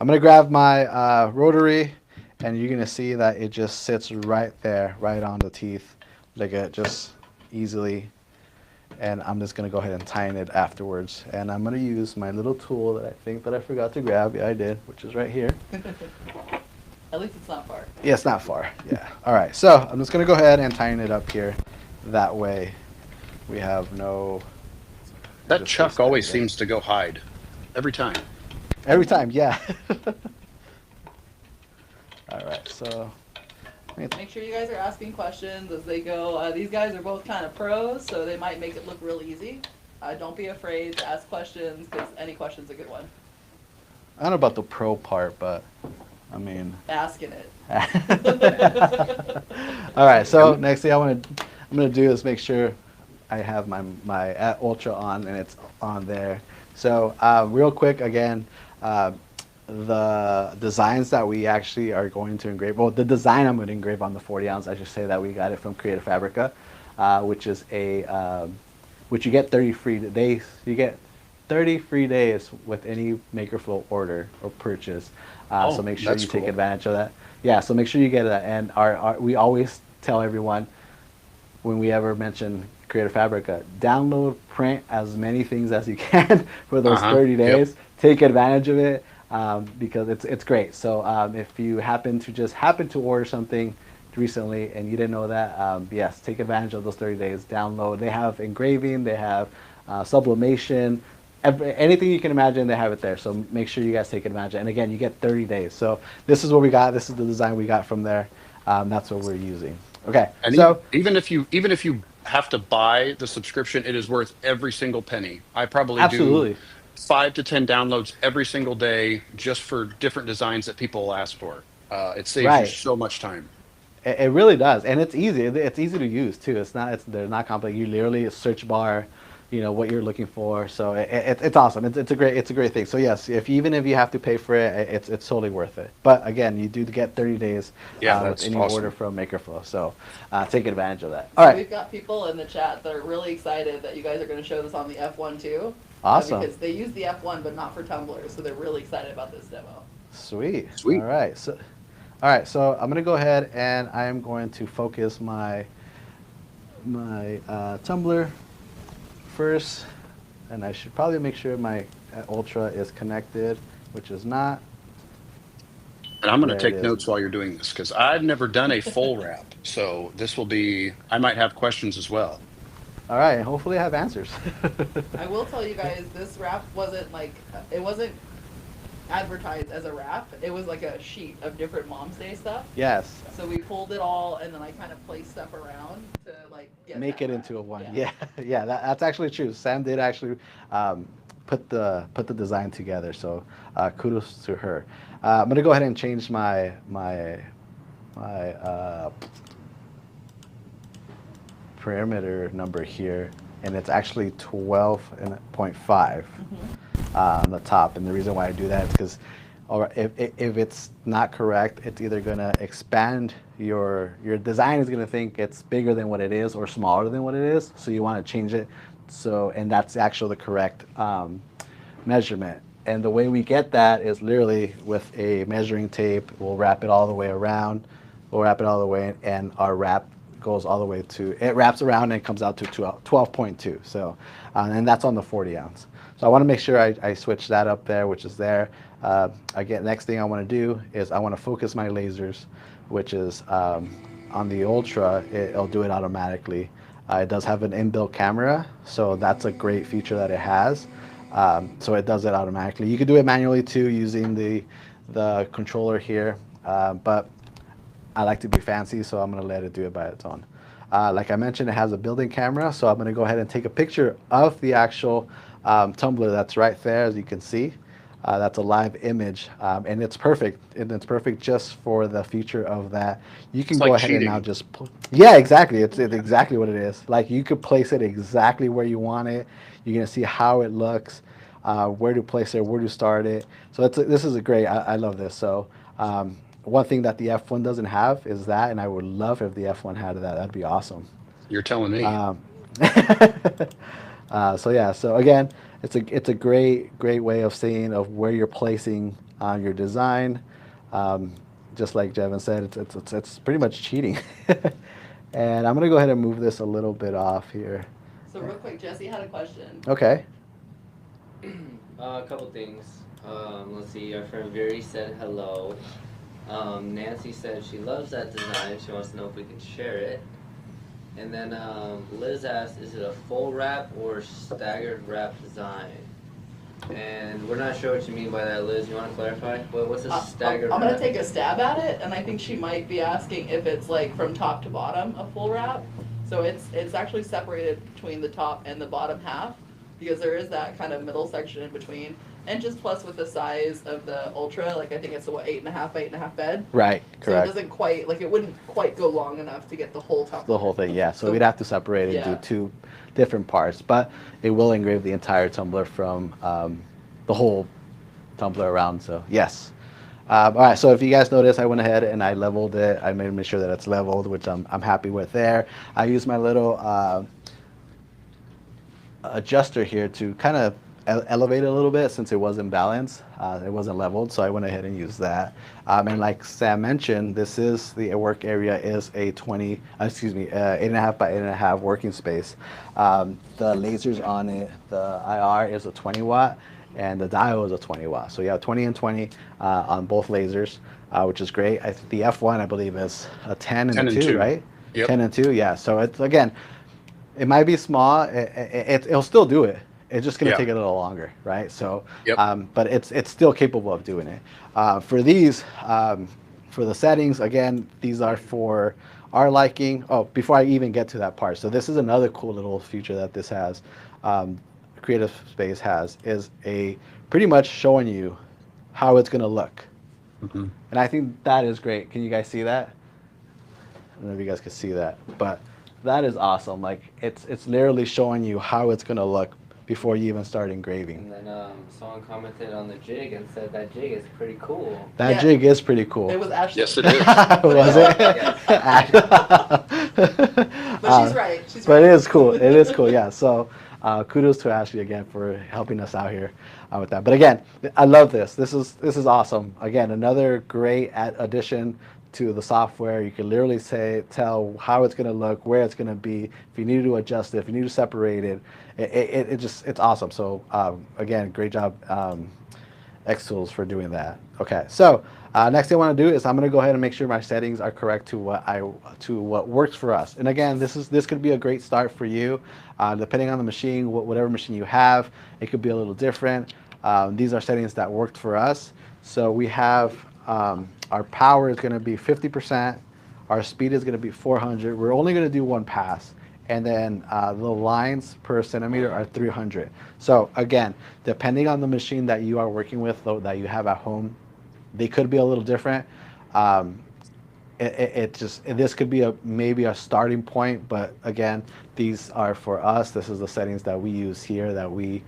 I'm gonna grab my rotary, and you're gonna see that it just sits right there, right on the teeth, like it just easily. And I'm just gonna go ahead and tighten it afterwards. And I'm gonna use my little tool that I think that I forgot to grab. Yeah, I did, which is right here. At least it's not far. Yeah, it's not far. Yeah. All right. So I'm just gonna go ahead and tighten it up here. That way, we have no. We'll That just place chuck that always again. seems to go hide every time. Every time, yeah. All right. So. Make sure you guys are asking questions as they go. These guys are both kind of pros, so they might make it look real easy. Don't be afraid to ask questions because any question's a good one. I don't know about the pro part, but I mean. Asking it. All right. So next thing I'm gonna do is make sure I have my Ultra on and it's on there. So real quick again, the designs that we actually are going to engrave. Well, the design I'm going to engrave on the 40 ounce. I should say that we got it from Creative Fabrica, which is which you get 30 free days. You get 30 free days with any MakerFlo order or purchase. So Oh, make sure that's you take cool. advantage of that. Yeah, so make sure you get that. And we always tell everyone when we ever mention Creative Fabrica, download, print as many things as you can for those Uh-huh. 30 Yep. days. Take advantage of it because it's great. So if you happen to order something recently and you didn't know that, yes, take advantage of those 30 days. Download. They have engraving. They have sublimation. Anything you can imagine, they have it there. So make sure you guys take advantage. And again, you get 30 days. So this is what we got. This is the design we got from there. That's what we're using. Okay, And so even if you have to buy the subscription, it is worth every single penny. I probably do absolutely. 5 to 10 downloads every single day just for different designs that people will ask for. It saves you Right. so much time. It really does, and it's easy. It's easy to use too. They're not complex. You literally search bar, what you're looking for. So it's awesome. It's a great thing. So yes, if even if you have to pay for it, it's totally worth it. But again, you do get 30 days Yeah, with that's any order awesome. from MakerFlo. So take advantage of that. All So right, we've got people in the chat that are really excited that you guys are going to show this on the F1 too. awesome, Because they use the F1 but not for tumblers, so they're really excited about this demo. sweet. All Sweet. right, so I'm gonna go ahead and I am going to focus my tumbler first, and I should probably make sure my Ultra is connected, which is not. And I'm going to There it take is. notes while you're doing this because I've never done a full wrap. So this will be, I might have questions as well. All right, hopefully I have answers. I will tell you guys, this wrap wasn't it wasn't advertised as a wrap. It was like a sheet of different Mom's Day stuff. Yes, So we pulled it all, and then I kind of placed stuff around to get make that it wrap. into a one. Yeah. Yeah, yeah, that's actually true. Sam did actually put the design together, so kudos to her. I'm gonna go ahead and change my perimeter number here, and it's actually 12.5 on the top. And the reason why I do that is because if it's not correct, it's either going to expand your design is going to think it's bigger than what it is or smaller than what it is. So you want to change it. So, and that's actually the correct measurement. And the way we get that is literally with a measuring tape. We'll wrap it all the way around. We'll wrap it all the way, and our wrap goes all the way to, it wraps around and it comes out to 12.2. So, and that's on the 40 ounce. So I want to make sure I switch that up there, which is there. Again, next thing I want to do is I want to focus my lasers, which is on the Ultra, it'll do it automatically. It does have an inbuilt camera, so that's a great feature that it has. So it does it automatically. You could do it manually too using the controller here, but I like to be fancy, so I'm going to let it do it by its own. Like I mentioned, it has a built-in camera, so I'm going to go ahead and take a picture of the actual tumbler that's right there, as you can see. That's a live image, and it's perfect. And it's perfect just for the feature of that. You can It's go like ahead and now cheating. just, yeah, exactly. It's exactly what it is. Like you could place it exactly where you want it. You're gonna see how it looks, where to place it, where to start it. So this is a great. I love this. So one thing that the F1 doesn't have is that, and I would love if the F1 had that. That'd be awesome. You're telling me. So yeah, so again, it's a great way of seeing of where you're placing on your design. Just like Jevin said, it's pretty much cheating. And I'm gonna go ahead and move this a little bit off here. So real quick, Jesse had a question. Okay. A couple things. Let's see. Our friend Viri said hello. Nancy said she loves that design. She wants to know if we can share it. And then Liz asked, is it a full wrap or staggered wrap design? And we're not sure what you mean by that, Liz. You want to clarify? What's a staggered wrap? I'm going to take a stab at it, and I think she might be asking if it's like from top to bottom, a full wrap. So it's actually separated between the top and the bottom half, because there is that kind of middle section in between. And just plus with the size of the Ultra, like I think it's a 8.5 by 8.5 bed. Right, correct. So it doesn't quite, like it wouldn't quite go long enough to get the whole top. The whole thing, yeah. So we'd have to separate it Yeah. into two different parts, but it will engrave the entire tumbler from the whole tumbler around. So yes. All right. So if you guys notice, I went ahead and I leveled it. I made sure that it's leveled, which I'm happy with there. I used my little adjuster here to kind of elevate it a little bit since it wasn't balanced. It wasn't leveled, so I went ahead and used that. And like Sam mentioned, this is the work area is a 8.5 by 8.5 working space. The lasers on it, the IR is a 20 watt, and the dial is a 20 watt. So you have 20 and 20 on both lasers, which is great. The F1, I believe, is a 10 and 10 and 2, 2. right? Yep. 10 and 2, yeah. So it's, again, it might be small. It'll still do it. It's just going to Yeah. take a little longer, right? So, Yep. but it's still capable of doing it. For these, for the settings, again, these are for our liking. Oh, before I even get to that part, so this is another cool little feature that this has, Creative Space has, is a pretty much showing you how it's going to look. Mm-hmm. And I think that is great. Can you guys see that? I don't know if you guys can see that, but that is awesome. Like it's literally showing you how it's going to look before you even start engraving. And then someone commented on the jig and said that jig is pretty cool. That Yeah. jig is pretty cool. It was Ashley. Yes, it is. Was it? But she's right. She's But right. it is cool. It is cool, yeah. So kudos to Ashley again for helping us out here with that. But again, I love this. This is awesome. Again, another great addition to the software. You can literally tell how it's going to look, where it's going to be, if you need to adjust it, if you need to separate it. It's awesome. So again, great job, xTools, for doing that. Okay, so next thing I want to do is I'm going to go ahead and make sure my settings are correct to what works for us. And again, this could be a great start for you, depending on the machine, whatever machine you have. It could be a little different. These are settings that worked for us. So we have our power is going to be 50%. Our speed is going to be 400. We're only going to do one pass. And then the lines per centimeter are 300. So again, depending on the machine that you are working with, though, that you have at home, they could be a little different. This could be maybe a starting point, but again, these are for us. This is the settings that we use here that we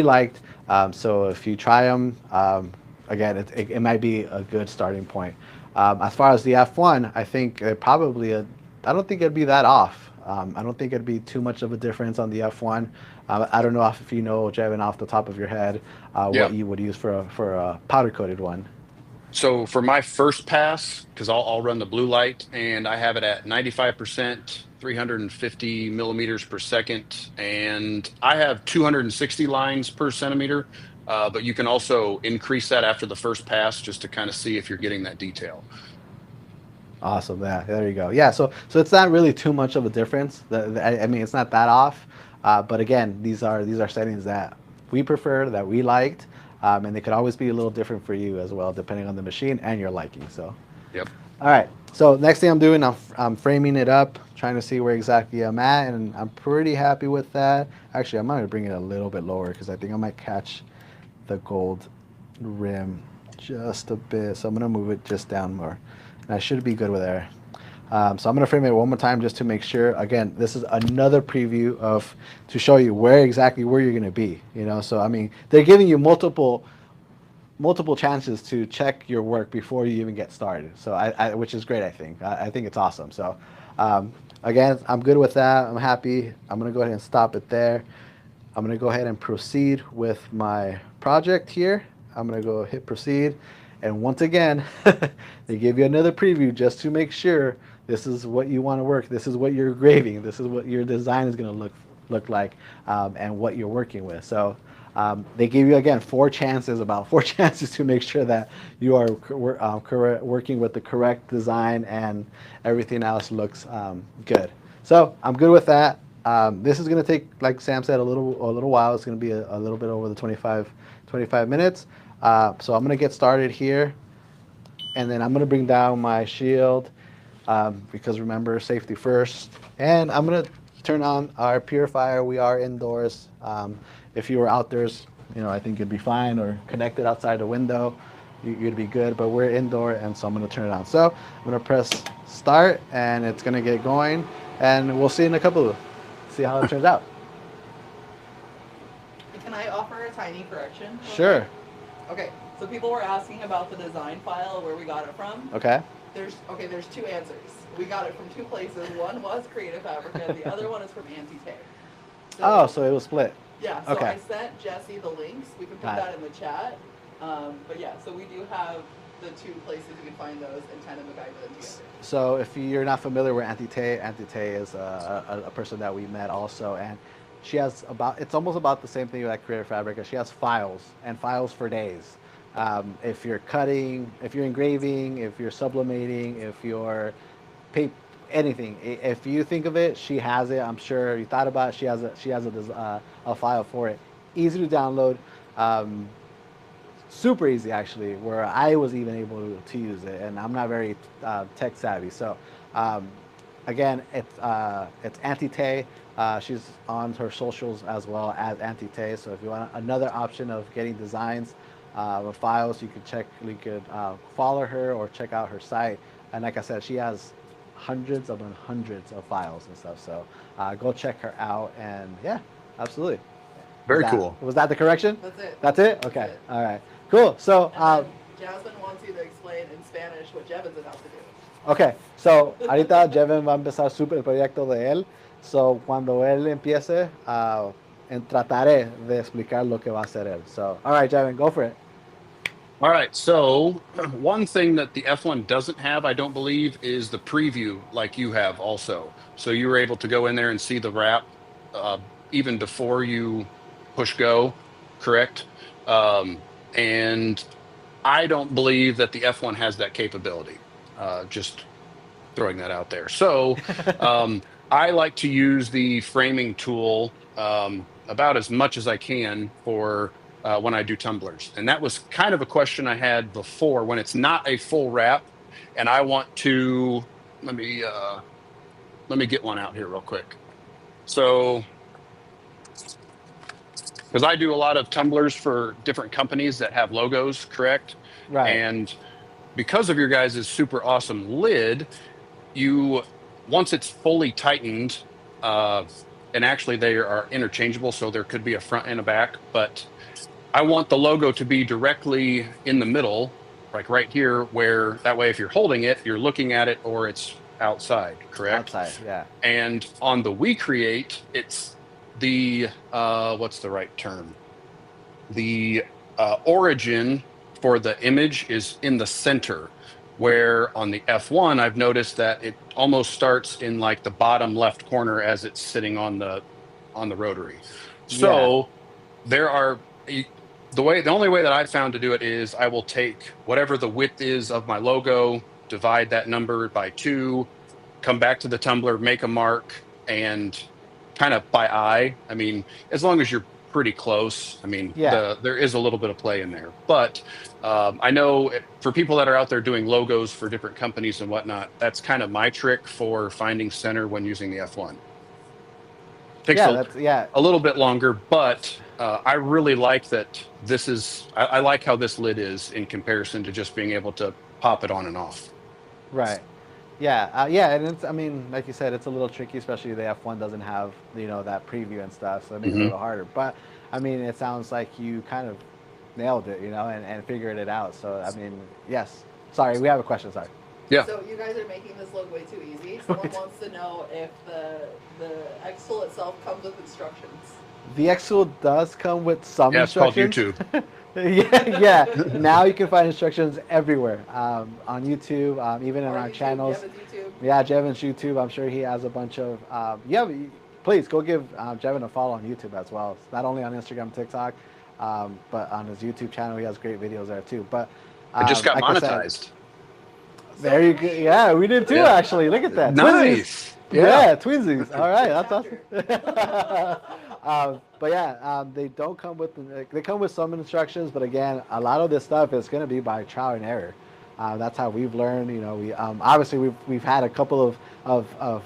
liked. So if you try them, again, it might be a good starting point. As far as the F1, I think I don't think it'd be that off. I don't think it'd be too much of a difference on the F1. I don't know if you know, Jevin, off the top of your head, what you would use for a powder coated one. So for my first pass, because I'll run the blue light, and I have it at 95%, 350 millimeters per second, and I have 260 lines per centimeter. But you can also increase that after the first pass just to kind of see if you're getting that detail. Awesome. Yeah, there you go. Yeah, so it's not really too much of a difference. I mean, it's not that off. But again, these are settings that we prefer, that we liked, and they could always be a little different for you as well, depending on the machine and your liking. So. Yep. All right. So next thing I'm doing, I'm framing it up, trying to see where exactly I'm at, and I'm pretty happy with that. Actually, I might bring it a little bit lower because I think I might catch the gold rim just a bit. So I'm gonna move it just down more. And I should be good with there. So I'm going to frame it one more time just to make sure. Again, this is another preview to show you where you're going to be. So I mean, they're giving you multiple chances to check your work before you even get started. So which is great. I think it's awesome. So again, I'm good with that. I'm happy. I'm going to go ahead and stop it there. I'm going to go ahead and proceed with my project here. I'm gonna go hit proceed. And once again, they give you another preview just to make sure this is what you want to work. This is what you're engraving. This is what your design is going to look like, and what you're working with. So they give you again about four chances to make sure that you are working with the correct design and everything else looks good. So I'm good with that. This is going to take, like Sam said, a little while. It's going to be a little bit over the 25 minutes. So I'm going to get started here, and then I'm going to bring down my shield, because remember, safety first. And I'm going to turn on our purifier. We are indoors. If you were outdoors, I think you'd be fine, or connected outside the window, you'd be good. But we're indoor, and so I'm going to turn it on. So I'm going to press start, and it's going to get going, and we'll see in a couple. See how it turns out. Can I offer a tiny correction? Sure. Okay, so people were asking about the design file, where we got it from. Okay. There's two answers. We got it from two places. One was Creative Fabrica, the other one is from Anti-Tay. So it was split. Yeah, so Okay. I sent Jesse the links. We can put that in the chat. But yeah, so we do have the two places you can find those and kind of a guide to them together. So if you're not familiar with Anti-Tay is a person that we met also, and she has it's almost about the same thing like Creative Fabrica. She has files for days. If you're cutting, if you're engraving, if you're sublimating, if you're anything, if you think of it, she has it. I'm sure you thought about it. She has a file for it. Easy to download. Super easy actually, where I was even able to use it, and I'm not very tech savvy. So again, it's Anti-Tay. She's on her socials as well as Anti-Tay. So if you want another option of getting designs with files, you could follow her or check out her site. And like I said, she has hundreds of files and stuff. So go check her out. And yeah, absolutely. Very cool. Was that the correction? That's it. That's it? Okay. That's it. All right. Cool. So Jasmine wants you to explain in Spanish what Jevin's about to do. okay. So ahorita Jevin va a empezar el proyecto de él. So cuando él empiece, trataré de explicar lo que va a hacer él. So all right, Jevin, go for it. All right, so one thing that the F1 doesn't have, I don't believe, is the preview like you have also. So you were able to go in there and see the wrap even before you push go, correct? And I don't believe that the F1 has that capability. Just throwing that out there. So I like to use the framing tool about as much as I can for when I do tumblers. And that was kind of a question I had before when it's not a full wrap and I want to, let me get one out here real quick. So, because I do a lot of tumblers for different companies that have logos, correct? Right. And because of your guys' super awesome lid, once it's fully tightened, and actually they are interchangeable, so there could be a front and a back, but I want the logo to be directly in the middle, like right here, where that way if you're holding it, you're looking at it or it's outside, correct? Outside, yeah. And on the We Create, it's the, what's the right term? The origin for the image is in the center, where on the F1, I've noticed that it almost starts in like the bottom left corner as it's sitting on the rotary. So there are, the only way that I've found to do it is I will take whatever the width is of my logo, divide that number by 2, come back to the tumbler, make a mark, and kind of by eye. I mean, as long as you're pretty close, I mean, there is a little bit of play in there. But I know for people that are out there doing logos for different companies and whatnot, that's kind of my trick for finding center when using the F1. Takes a little bit longer, but I really like that this is, I like how this lid is in comparison to just being able to pop it on and off. Right. Yeah. Yeah. And it's, I mean, like you said, it's a little tricky, especially the F1 doesn't have, that preview and stuff. So it makes it a little harder. But I mean, it sounds like you kind of nailed it, and figured it out. So, I mean, yes. Sorry, we have a question. Sorry. Yeah. So you guys are making this look way too easy. Someone wants to know if the xTool itself comes with instructions. The xTool does come with some instructions. It's called YouTube. Yeah. Now you can find instructions everywhere, on YouTube, even in Or our YouTube, channels. Jevin's YouTube. Yeah, Jevin's YouTube. I'm sure he has a bunch of. Yeah, please go give Jevin a follow on YouTube as well. It's not only on Instagram, TikTok, but on his YouTube channel, he has great videos there too. But I just got like I said, monetized. there you go. Yeah, we did too. Yeah. Actually, look at that. Twinsies. Nice. Yeah, twinsies. All right, that's awesome. Chapter. But yeah, they don't come with they come with some instructions, but again, a lot of this stuff is going to be by trial and error. That's how we've learned. You know, we obviously we've had a couple of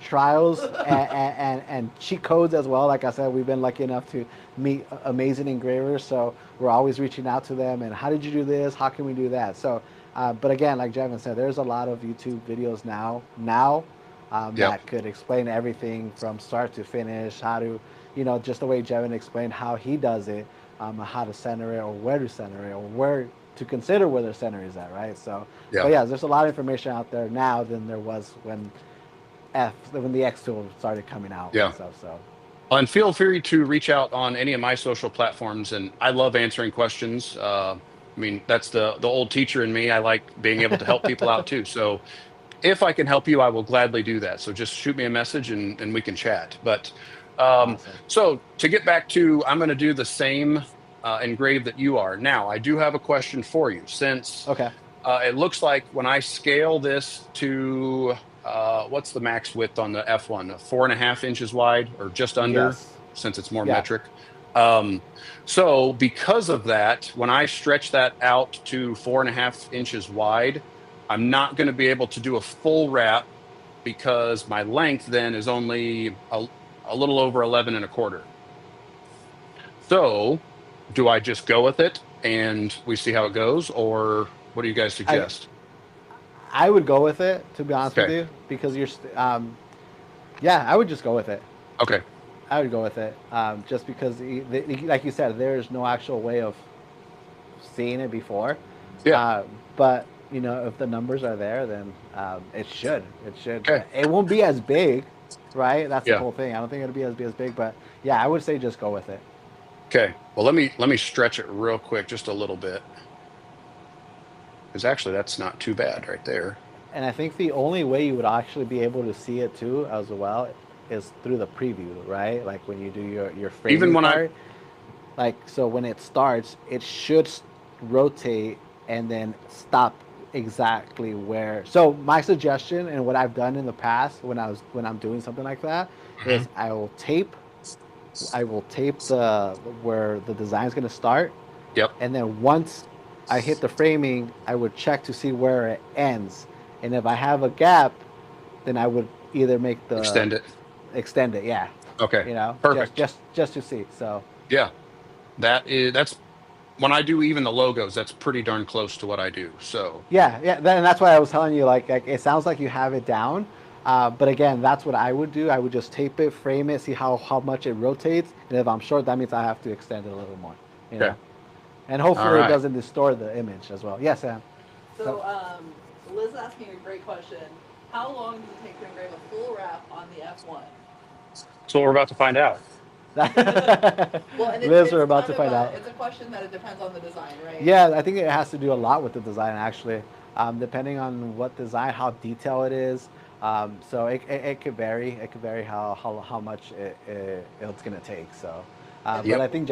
Trials. and cheat codes as well. Like I said, we've been lucky enough to meet amazing engravers, so we're always reaching out to them. And how did you do this? How can we do that? So, but again, like Jevin said, there's a lot of YouTube videos now that could explain everything from start to finish. How to, you know, just the way Jevin explained how he does it, how to center it or where to center it or where to consider where the center is at, right? So, but yeah, there's a lot of information out there now than there was when the xTool started coming out and stuff. So, and feel free to reach out on any of my social platforms. And I love answering questions. I mean, that's the old teacher in me. I like being able to help people out too. So if I can help you, I will gladly do that. So just shoot me a message and we can chat. But awesome. so to get back to, I'm going to do the same engrave that you are. Now, I do have a question for you, since it looks like when I scale this to what's the max width on the F1? 4.5 inches wide, or just under, since it's more metric. So because of that, when I stretch that out to 4.5 inches wide, I'm not going to be able to do a full wrap because my length then is only a little over 11.25. So do I just go with it and we see how it goes, or what do you guys suggest? I would go with it, to be honest with you, because you're, I would just go with it. Okay. I would go with it, just because, like you said, there's no actual way of seeing it before. Yeah. But you know, if the numbers are there, then it should. Okay. It won't be as big, right? That's the whole thing. I don't think it'll be as big, but yeah, I would say just go with it. Okay. Well, let me stretch it real quick, just a little bit. Because actually, that's not too bad right there. And I think the only way you would actually be able to see it too, as well, is through the preview, right? Like when you do your framing even when part. So when it starts, it should rotate and then stop exactly where. So my suggestion, and what I've done in the past when I'm doing something like that, is I will tape the where the design is going to start. Yep. And then once I hit the framing, I would check to see where it ends. And if I have a gap, then I would either make the extend it. Yeah. Okay. You know, perfect. Just to see. So yeah, that's when I do even the logos. That's pretty darn close to what I do. So yeah. Then that's why I was telling you, like it sounds like you have it down. But again, that's what I would do. I would just tape it, frame it, see how much it rotates, and if I'm short, that means I have to extend it a little more. You know? And hopefully it doesn't distort the image as well. Yes, Sam. So Liz asking a great question. How long does it take to engrave a full wrap on the F1? So we're about to find out. Well, and Liz, we're about to find out. It's a question that it depends on the design, right? Yeah, I think it has to do a lot with the design, actually. Depending on what design, how detailed it is. So it could vary. It could vary how much it's going to take. So, but I think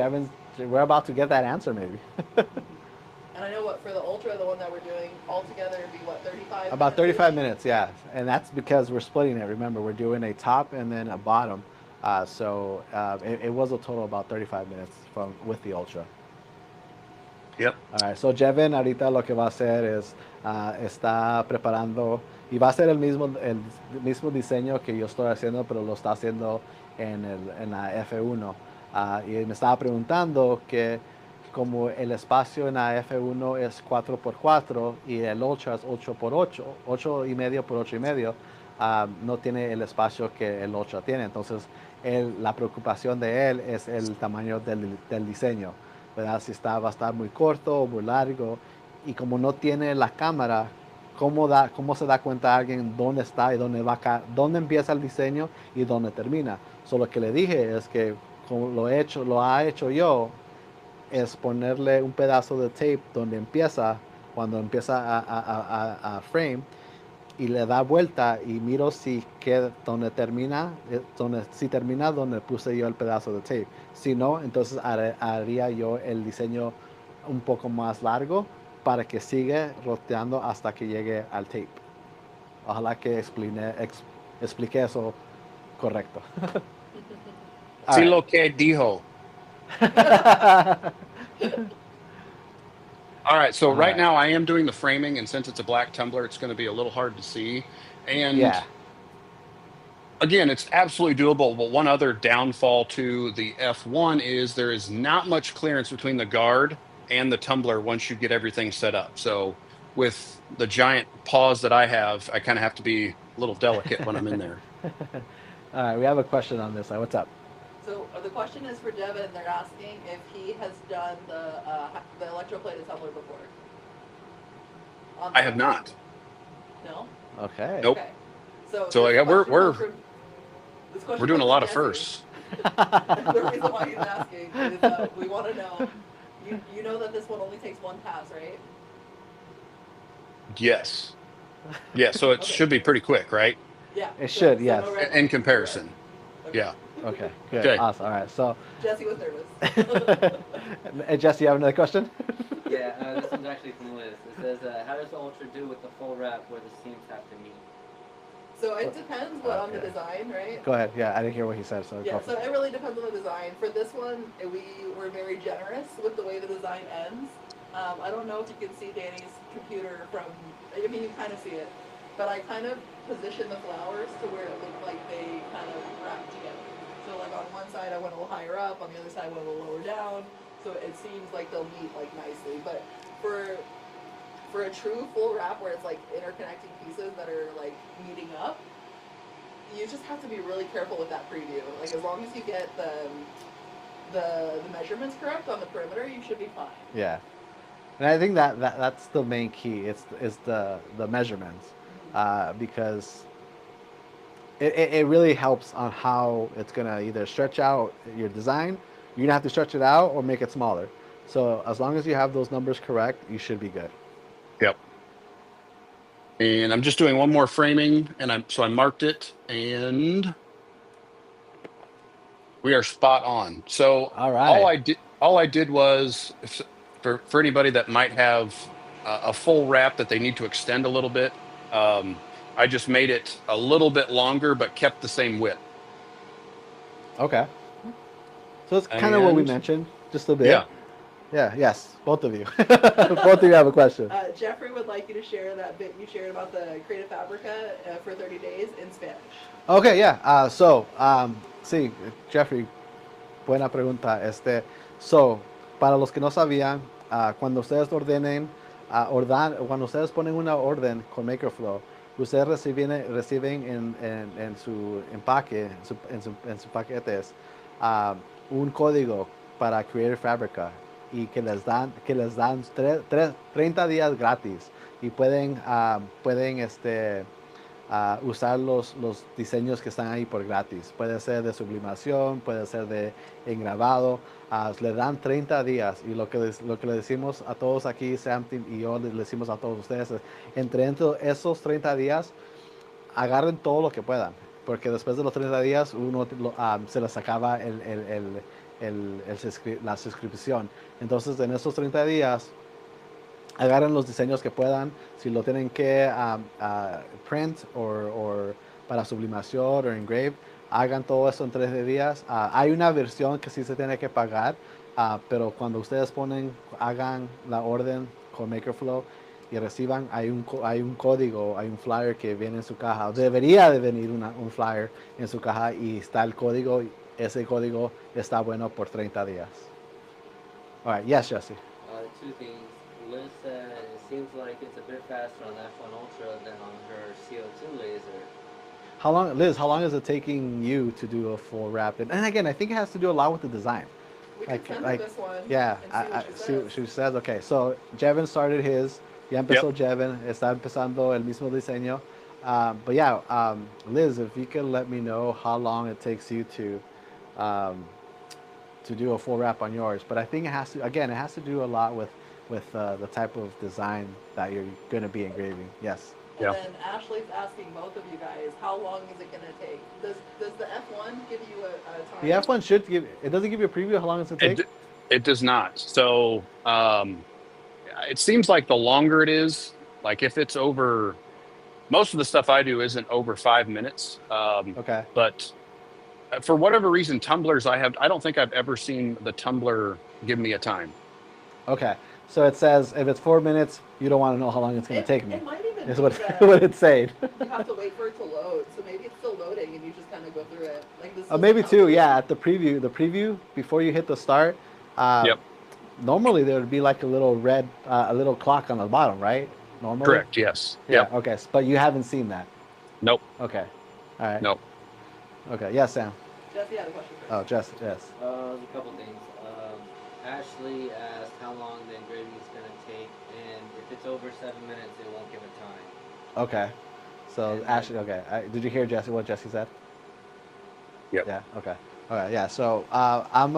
we're about to get that answer maybe. And I know for the Ultra, the one that we're doing altogether, it'd be 35 About 35 minutes, yeah. And that's because we're splitting it. Remember, we're doing a top and then a bottom. So it was a total of about 35 minutes with the Ultra. Yep. All right, so Jevin ahorita lo que va a hacer es, está preparando, y va a ser el mismo diseño que yo estoy haciendo, pero lo está haciendo en la F1. Y me estaba preguntando que como el espacio en la F1 es 4x4 y el Ultra es 8x8, 8.5 por 8.5, no tiene el espacio que el Ultra tiene. Entonces, la preocupación de él es el tamaño del diseño, ¿verdad? Si va a estar muy corto o muy largo, y como no tiene la cámara, ¿cómo se da cuenta alguien dónde está y dónde empieza el diseño y dónde termina? Lo que le dije es que como lo ha hecho yo, es ponerle un pedazo de tape cuando empieza a frame, y le da vuelta y miro si queda donde termina, si termina donde puse yo el pedazo de tape. Si no, entonces haría yo el diseño un poco más largo para que siga roteando hasta que llegue al tape. Ojalá que explique eso correcto. All Sí right. lo que dijo. All right, so All right right. now I am doing the framing, and since it's a black tumbler, it's going to be a little hard to see. And Yeah. again, it's absolutely doable. But one other downfall to the F1 is there is not much clearance between the guard and the tumbler once you get everything set up. So with the giant paws that I have, I kind of have to be a little delicate when I'm in there. All right. We have a question on this. What's up? So the question is for Devin. They're asking if he has done the electroplated tumbler before. I have not. No. Okay. Nope. Okay. So So this yeah, question comes from we're doing a lot of Jesse. firsts. The reason why he's asking is we want to know. You know that this one only takes one pass, right? Yes. Yeah, so it Okay. should be pretty quick, right? Yeah. It should, so yes. no red In lines, comparison. correct. Okay. Yeah. Okay. Good. Okay. Awesome. All right. So, Jesse was nervous. Jesse, you have another question? Yeah, this one's actually from Liz. It says, how does the Ultra do with the full wrap where the seams have to meet? So it depends what on the Okay. design, right? Go ahead. Yeah, I didn't hear what he said. So Yeah, go so it really depends on the design. For this one, we were very generous with the way the design ends. I don't know if you can see Danny's computer from, I mean, you kind of see it, but I kind of positioned the flowers to where it looked like they kind of wrapped together. So like on one side I went a little higher up, on the other side I went a little lower down, so it seems like they'll meet like nicely. But for a true full wrap where it's like interconnecting pieces that are like meeting up, you just have to be really careful with that preview. Like as long as you get the measurements correct on the perimeter, you should be fine. Yeah. And I think that's the main key. It's the measurements, because it really helps on how it's gonna either stretch out your design. You're gonna have to stretch it out or make it smaller. So as long as you have those numbers correct, you should be good. Yep. And I'm just doing one more framing, and I marked it, and we are spot on. So All right. all I did was for anybody that might have a full wrap that they need to extend a little bit, I just made it a little bit longer but kept the same width. Okay. So it's kind of what we And mentioned, just a bit. yeah, Yeah. Yes. Both of you. Both of you have a question. Jeffrey would like you to share that bit you shared about the Creative Fabrica for 30 days in Spanish. Okay. Yeah. Sí, Jeffrey. Buena pregunta. Para los que no sabían, cuando ustedes cuando ustedes ponen una orden con MakerFlo, ustedes reciben en su empaque, en sus paquetes, un código para Creative Fabrica y que les dan 30 días gratis y pueden usar los diseños que están ahí por gratis. Puede ser de sublimación, puede ser de engravado. Le dan 30 días y lo que le decimos a todos aquí, Sam y yo le decimos a todos ustedes, es, entre esos 30 días, agarren todo lo que puedan, porque después de los 30 días se les acaba la suscripción. Entonces, en esos 30 días, agarren los diseños que puedan. Si lo tienen que print o para sublimación o engrave, hagan todo eso en 3 días. Hay una versión que sí se tiene que pagar, pero cuando ustedes hagan la orden con MakerFlo y reciban, hay un código, hay un flyer que viene en su caja. Debería de venir un flyer en su caja y está el código. Ese código está bueno por 30 días. All right. Yes, Jesse. Two things. Liz said it seems like it's a bit faster on the F1 Ultra than on her CO2 laser. Liz, how long is it taking you to do a full wrap? And again, I think it has to do a lot with the design. We can send her this one. Yeah, and see what she says. Okay, so Jevin started his. Ya empezó Jevin. Está empezando el mismo diseño. But yeah, Liz, if you can let me know how long it takes you to do a full wrap on yours. But I think it has to, again, it has to do a lot with the type of design that you're going to be engraving. Yes. And Yeah. then Ashley's asking both of you guys, how long is it going to take? Does the F1 give you a time? The F1 should give, it doesn't give you a preview of how long it's going to take? It does not. So it seems like the longer it is, like if it's over, most of the stuff I do isn't over 5 minutes. Okay. But for whatever reason, tumblers I don't think I've ever seen the tumbler give me a time. Okay. So it says if it's 4 minutes, you don't want to know how long it's going to take me. It might even Is be what, that what it's saying. you have to wait for it to load. So maybe it's still loading and you just kind of go through it. Like this. Maybe too, yeah, at the preview, before you hit the start, Yep. normally there would be like a little red, a little clock on the bottom, right? Normally? Correct. Yes. Yeah, Yep. okay, but you haven't seen that. Nope. Okay, all right. Nope. Okay, yes, Sam. Jesse had a question first. Oh, Jess, yes. There's a couple things. Ashley asked how long the engraving is going to take, and if it's over 7 minutes, it won't give a time. Okay, so Ashley, okay, did you hear Jesse, what Jesse said? Yep. Yeah, okay, all right, yeah, so I'm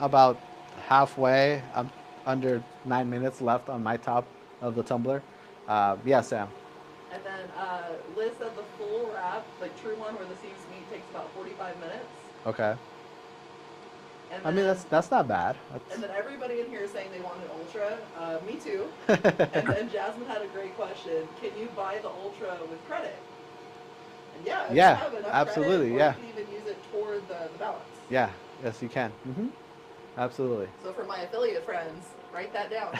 about halfway, I'm under 9 minutes left on my top of the tumbler. Yeah, Sam. And then Liz said the full wrap, like true one where the seams meet, takes about 45 minutes. Okay. And I mean, then- that's not bad. And then everybody in here is saying they want an Ultra. Me too. And then Jasmine had a great question. Can you buy the Ultra with credit? And yeah, if Yeah, you have enough absolutely, credit, or yeah. you can even use it toward the balance. Yeah, yes, you can. Absolutely. So for my affiliate friends, write that down.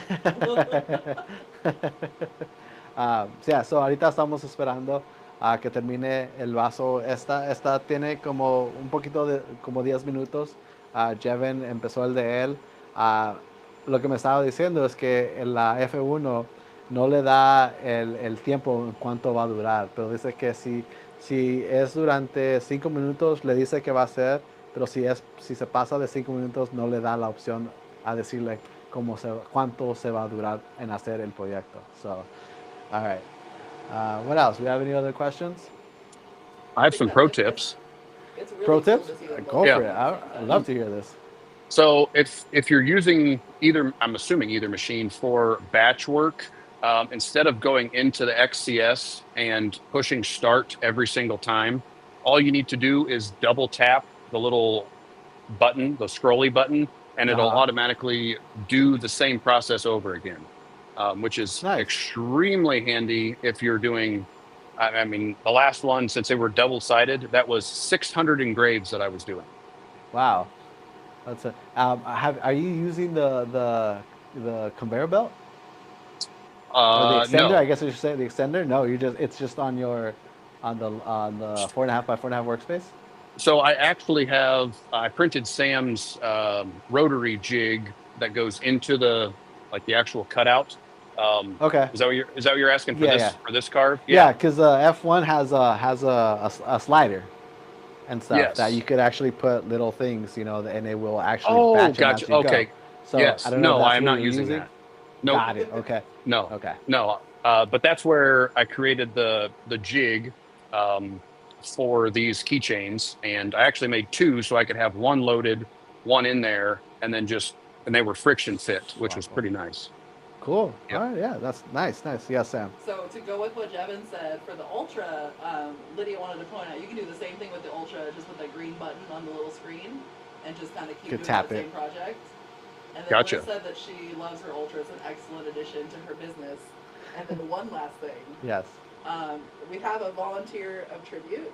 Yeah, so ahorita estamos esperando a que termine el vaso. Esta tiene como un poquito de, como 10 minutos. Jevin empezó el de él. Lo que me estaba diciendo es que en la F1 no le da el tiempo en cuánto va a durar, pero dice que si es durante 5 minutos, le dice que va a ser, pero si se pasa de 5 minutos, no le da la opción a decirle cuánto se va a durar en hacer el proyecto. So, all right. What else? We have any other questions? I have some pro tips. It's really Pro cool tips? to see them Go both. for it. I'd love to hear this. So if you're using I'm assuming either machine for batch work, instead of going into the XCS and pushing start every single time, all you need to do is double tap the little button, the scrolly button, and it'll automatically do the same process over again, which is Nice. extremely handy if you're doing, I mean, the last one, since they were double-sided, that was 600 engraves that I was doing. Wow. That's are you using the conveyor belt? Or the extender? No. I guess I should say the extender. No, it's just on the 4.5 by 4.5 workspace. So I actually I printed Sam's rotary jig that goes into the actual cutout. Okay. Is that what you're asking for Yeah, for this carve? Yeah, because F1 has a slider and stuff Yes. that you could actually put little things, and it will actually batch them as gotcha. you Okay. go. So Yes. I don't know No, if that's I am what not you're using that. No. Got it. Okay. No. Okay. No. But that's where I created the jig for these keychains, and I actually made two so I could have one loaded, one in there, and then and they were friction fit, which was pretty nice. Cool. Yep. All right. Yeah, that's nice. Yes, Sam. So to go with what Jevin said, for the Ultra, Lydia wanted to point out, you can do the same thing with the Ultra, just with that green button on the little screen, and just kind of keep Could doing tap the it. same project. And then Gotcha. Liz said that she loves her Ultra. It's an excellent addition to her business. And then one last thing. Yes. We have a volunteer of tribute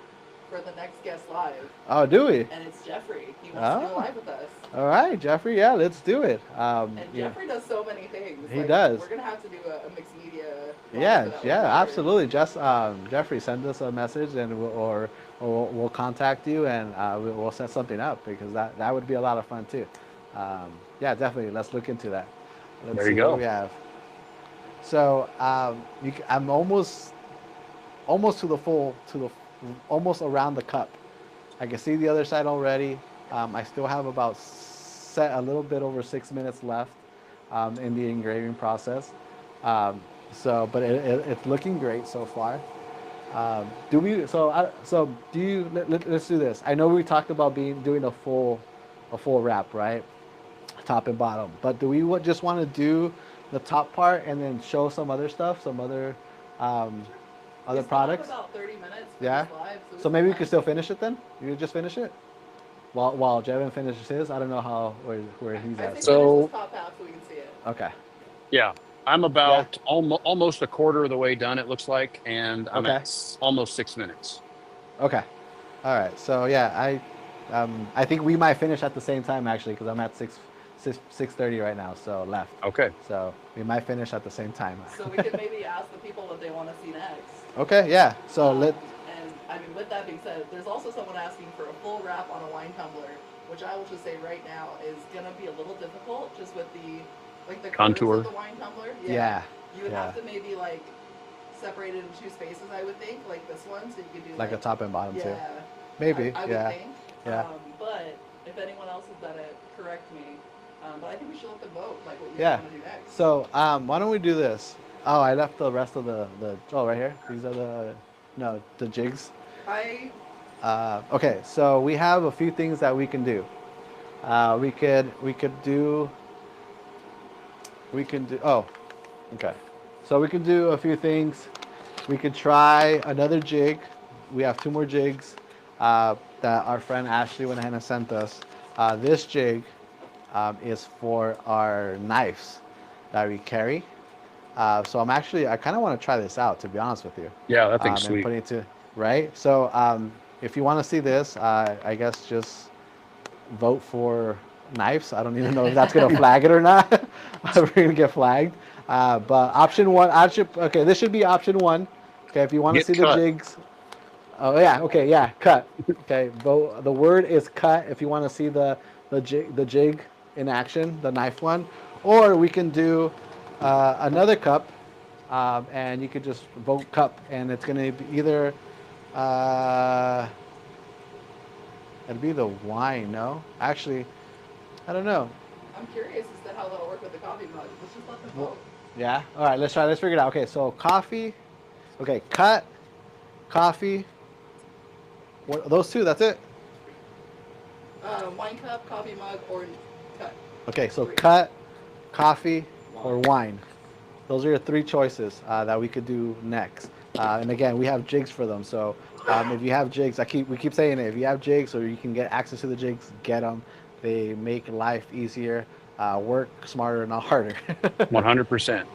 for the next guest live, Oh, do we? and it's Jeffrey. He wants to Oh. go live with us. All right, Jeffrey. Yeah, let's do it. And Yeah. Jeffrey does so many things. He does. We're gonna have to do a mixed media. live Yeah, for that yeah, one. absolutely. Just Jeffrey, send us a message, and we'll contact you, and we'll set something up, because that would be a lot of fun too. Yeah, definitely. Let's look into that. Let's There you see go. what we have. So I'm almost to the almost around the cup. I can see the other side already. I still have about a little bit over 6 minutes left in the engraving process. But it's looking great so far. Let's do this. I know we talked about doing a full a full wrap, right? Top and bottom. But do we just want to do the top part and then show some other stuff, some other We still products? have about 30 minutes for Yeah. this live, So maybe we have could still finish it then. You could just finish it while Jevin finishes his. I don't know where he's I at. think So. finish So this top half so we can see it. Okay. yeah, I'm Yeah. about almost a quarter of the way done, it looks like, and I'm Okay. at almost 6 minutes. Okay. All right. So yeah, I think we might finish at the same time actually because I'm at 6:30 right now. So left. Okay. So we might finish at the same time. So we could maybe ask the people what they want to see next. Okay. Yeah. So let. And I mean, with that being said, there's also someone asking for a full wrap on a wine tumbler, which I will just say right now is gonna be a little difficult just with the curves Contour. of the wine tumbler. Yeah. You would Yeah. have to maybe like separate it in two spaces, I would think, like this one, so you could do Like a top and bottom yeah. too. Maybe. I Yeah. would think. Yeah. But if anyone else has done it, correct me. But I think we should let them vote, like what you Yeah. want to do next. So why don't we do this? Oh, I left the rest of the right here. These are the jigs. Okay, so we have a few things that we can do. We could do. Oh, okay. So we can do a few things. We could try another jig. We have 2 more jigs that our friend Ashley went ahead and sent us. This jig is for our knives that we carry. So I kind of want to try this out, to be honest with you. Yeah, that thing's And sweet. putting it to right. So if you want to see this, I guess just vote for knives. I don't even know if that's gonna flag it or not. We're gonna get flagged. But option 1, okay, this should be option 1. Okay, if you want to Get see cut. the jigs. Oh yeah, okay, yeah, cut. Okay, vote. The word is cut if you want to see the jig in action, the knife one, or we can do another cup, and you could just vote cup, and it's gonna be either it'd be the wine. No, actually, I don't know. I'm curious as to how that'll work with the coffee mug. Let's just let them vote. Yeah. All right. Let's try. Let's figure it out. Okay. So coffee. Okay. Cut. Coffee. What, those 2. That's it. Wine cup, coffee mug, or cut. Okay. So cut, coffee, or wine. Those are your 3 choices that we could do next. And again, we have jigs for them. So if you have jigs, we keep saying it. If you have jigs or you can get access to the jigs, get them. They make life easier, work smarter, not harder. 100%.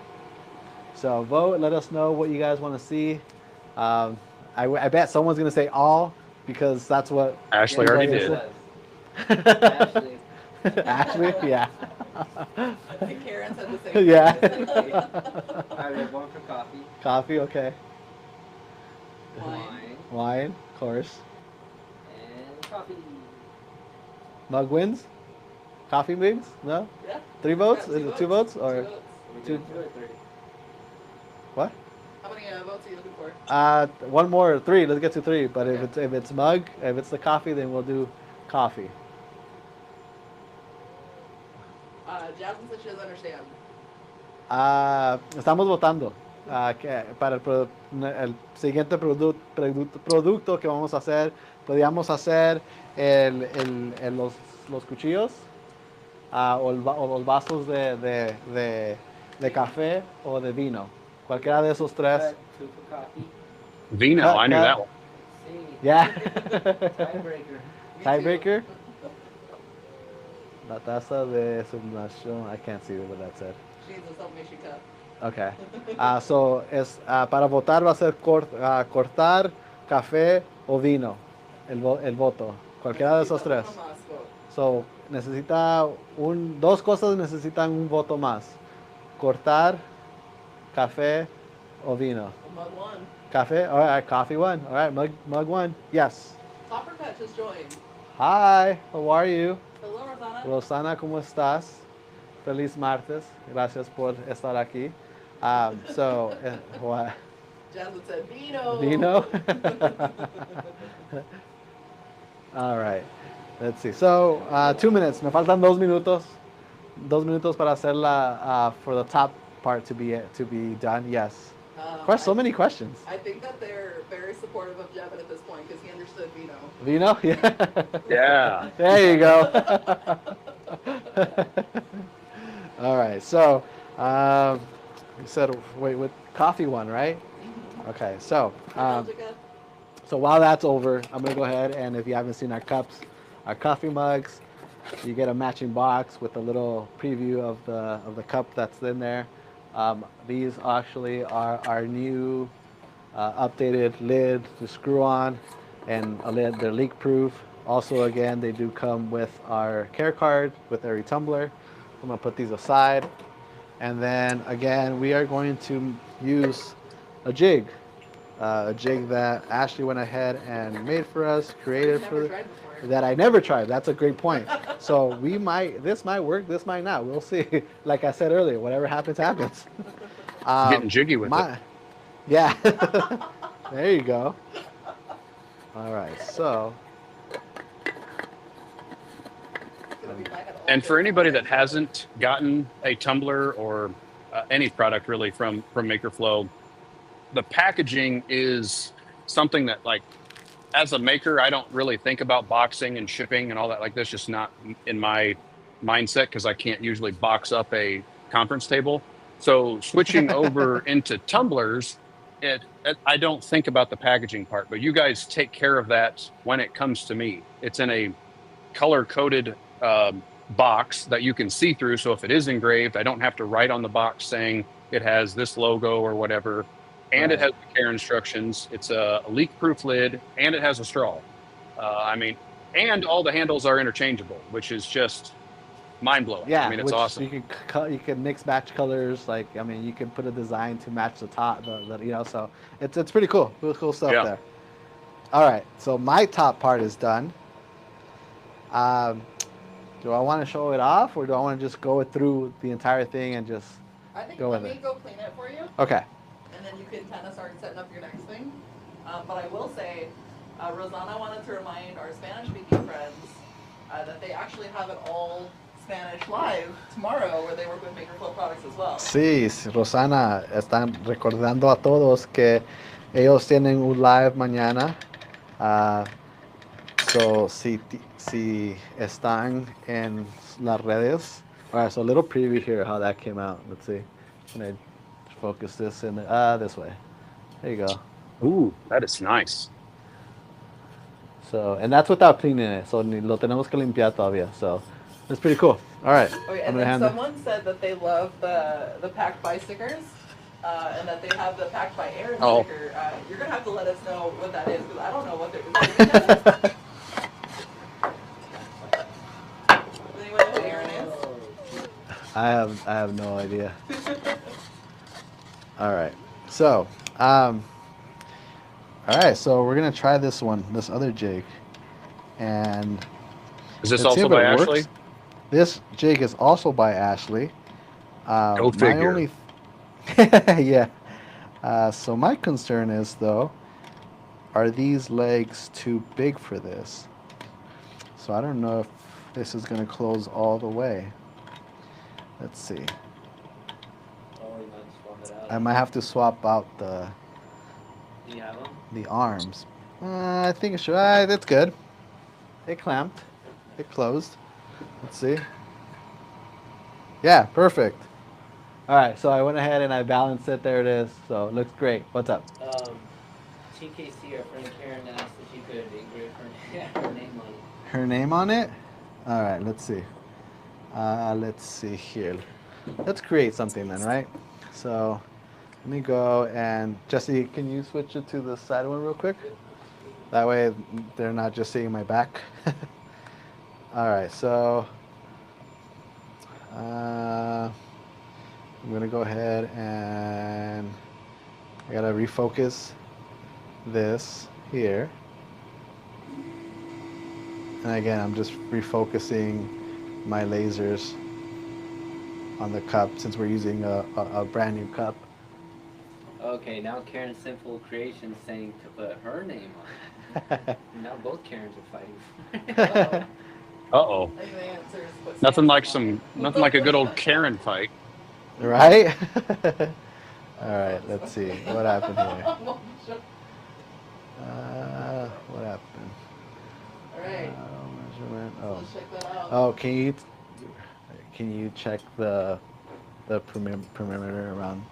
So vote. Let us know what you guys want to see. I bet someone's gonna say all because that's what Ashley already everybody did. Ashley. Ashley, yeah. I think Karen said the same Yeah. thing. I have 1 for coffee. Coffee, okay. Wine. Wine, of course. And coffee. Mug wins. Coffee wins? No. Yeah. 3 votes? Yeah, Is it 2 votes or Two votes. Are we Two. doing 2 or 3? what? How many votes are you looking for? 1 more, 3. Let's get to 3. But if it's mug, if it's the coffee, then we'll do coffee. Jasmine said she doesn't understand. Estamos votando para el siguiente producto que vamos a hacer. Podríamos hacer los cuchillos o los vasos de café o de vino. Cualquiera de esos 3. 2 for coffee. Vino, Cut, I knew cut. that one. See. Yeah. Tiebreaker. Me Tiebreaker. too. La taza de sublimación. I can't see what that said. She needs a self-made cup. Okay. So para votar va a ser cortar, café o vino. El voto. Cualquiera de esos 3. Uno más vote. So necesita 2 cosas necesitan un voto más. Cortar, café o vino. Mug one. Café. All right. Coffee 1. All right. Mug 1. Yes. Topper Cut just joined. Hi. How are you? Hello, Rosana. Rosana, ¿cómo estás? Feliz martes. Gracias por estar aquí. So, what? Jasmine said vino. Vino? All right. Let's see. So, 2 minutes. Me faltan 2 minutos. 2 minutos para hacer for the top part to be done. Yes. So many questions. I think that they're very supportive of Jevin at this point because he understood Vino. Vino? Yeah. Yeah. There you go. All right. So, you said, wait, with coffee one, right? Okay. So, so while that's over, I'm gonna go ahead and if you haven't seen our cups, our coffee mugs, you get a matching box with a little preview of the cup that's in there. These actually are our new updated lid to screw on, and a lid. They're leak proof. Also, again, they do come with our care card with every tumbler. I'm gonna put these aside, and then again, we are going to use a jig. A jig that Ashley went ahead and made for us, created for that I never tried. That's a great point. So this might work, this might not. We'll see. Like I said earlier, whatever happens, happens. Getting jiggy with it. Yeah. There you go. All right. So. And for anybody that hasn't gotten a tumbler or any product really from MakerFlo, the packaging is something that, like, as a maker, I don't really think about boxing and shipping and all that. Like, that's just not in my mindset because I can't usually box up a conference table. So switching over into tumblers, I don't think about the packaging part, but you guys take care of that when it comes to me. It's in a color-coded box that you can see through. So if it is engraved, I don't have to write on the box saying it has this logo or whatever. And It has the care instructions. It's a leak-proof lid, and it has a straw. And all the handles are interchangeable, which is just mind-blowing. Yeah, I mean, it's awesome. You can mix match colors. Like, I mean, you can put a design to match the top. So it's pretty cool. Cool stuff there. All right, so my top part is done. Do I want to show it off, or do I want to just go through the entire thing and just go with it? Let me go clean it for you. Okay. And then you can kind of start setting up your next thing. But I will say, Rosanna wanted to remind our Spanish-speaking friends that they actually have it all Spanish live tomorrow, where they work with MakerFlo products as well. Sí, Rosana, están recordando a todos que ellos tienen un live mañana. So si están en las redes. All right, so a little preview here how that came out. Let's see. Can I focus this in this way? There you go. Ooh, that is nice. So, and that's without cleaning it. So lo tenemos que limpiar todavía. So it's pretty cool. All right. Oh, yeah, and then someone said that they love the packed by stickers, and that they have the packed by Aaron sticker. You're gonna have to let us know what that is, because I don't know what they're doing. Does anyone know what Aaron is? I have no idea. All right. So, all right. So we're gonna try this other jig, and is this also by Ashley? This jig is also by Ashley. Go figure. Yeah. So my concern is, though, are these legs too big for this? So I don't know if this is gonna close all the way. Let's see. I might have to swap out the arms. I think it should. That's good. It clamped. It closed. Let's see. Yeah, perfect. All right, so I went ahead and I balanced it. There it is. So it looks great. What's up? TKC, our friend Karen, asked if you could engrave her name on it. Her name on it? All right, let's see. Let's see here. Let's create something then, right? So let me go and Jesse, can you switch it to the side one real quick? That way they're not just seeing my back. All right, so I'm gonna go ahead and I gotta refocus this here. And again, I'm just refocusing my lasers on the cup since we're using a brand new cup. Okay, now Karen's Simple Creations saying to put her name on it. Now both Karens are fighting. Uh-oh. Nothing like a good old Karen fight. Right? All right, let's see what happened here. All What happened? right, Measurement. so Oh, let's check that out. oh, can you check the perimeter around?